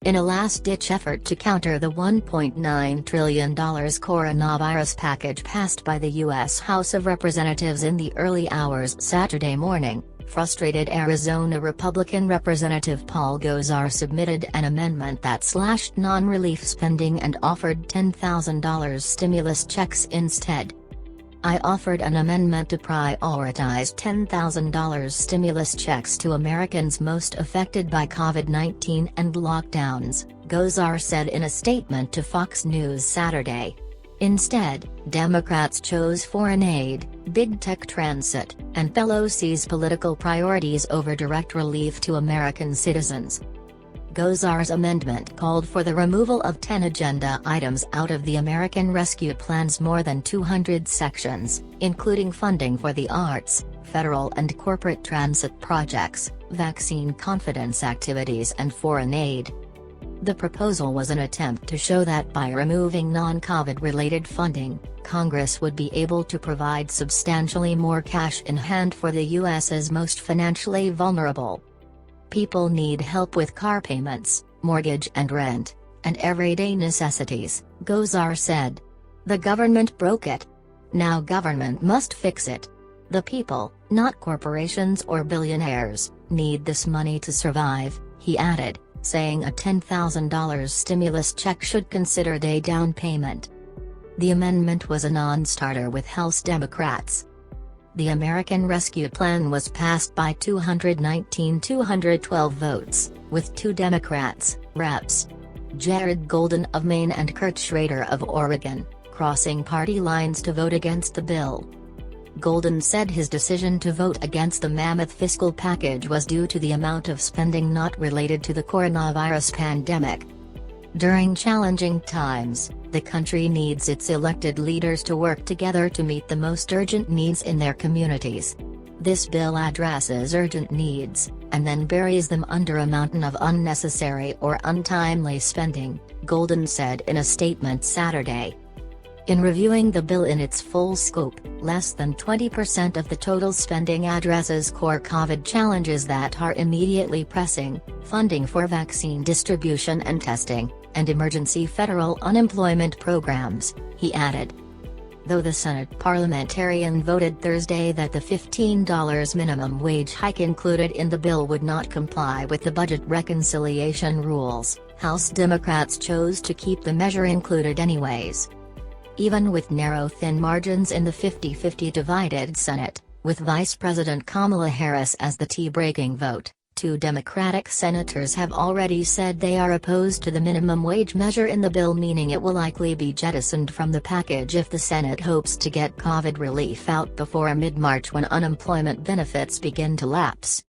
in a last-ditch effort to counter the $1.9 trillion coronavirus package passed by the U.S. House of Representatives in the early hours Saturday morning. Frustrated Arizona Republican Representative Paul Gosar submitted an amendment that slashed non-relief spending and offered $10,000 stimulus checks instead. "I offered an amendment to prioritize $10,000 stimulus checks to Americans most affected by COVID-19 and lockdowns," Gosar said in a statement to Fox News Saturday. Instead, Democrats chose foreign aid, big tech transit, and Pelosi's political priorities over direct relief to American citizens. Gosar's amendment called for the removal of 10 agenda items out of the American Rescue Plan's more than 200 sections, including funding for the arts, federal and corporate transit projects, vaccine confidence activities and foreign aid. The proposal was an attempt to show that by removing non-COVID-related funding, Congress would be able to provide substantially more cash in hand for the U.S.'s most financially vulnerable. "People need help with car payments, mortgage and rent, and everyday necessities," Gosar said. "The government broke it. Now government must fix it. The people, not corporations or billionaires, need this money to survive," he added, saying a $10,000 stimulus check should consider a down payment. The amendment was a non-starter with House Democrats. The American Rescue Plan was passed by 219-212 votes, with 2 Democrats, Reps. Jared Golden of Maine and Kurt Schrader of Oregon, crossing party lines to vote against the bill. Golden said his decision to vote against the mammoth fiscal package was due to the amount of spending not related to the coronavirus pandemic. During challenging times, the country needs its elected leaders to work together to meet the most urgent needs in their communities. This bill addresses urgent needs, and then buries them under a mountain of unnecessary or untimely spending, Golden said in a statement Saturday. In reviewing the bill in its full scope, less than 20% of the total spending addresses core COVID challenges that are immediately pressing, funding for vaccine distribution and testing, and emergency federal unemployment programs, he added. Though the Senate parliamentarian voted Thursday that the $15 minimum wage hike included in the bill would not comply with the budget reconciliation rules, House Democrats chose to keep the measure included anyways. Even with narrow thin margins in the 50-50 divided Senate, with Vice President Kamala Harris as the tie-breaking vote, 2 Democratic senators have already said they are opposed to the minimum wage measure in the bill, meaning it will likely be jettisoned from the package if the Senate hopes to get COVID relief out before mid-March when unemployment benefits begin to lapse.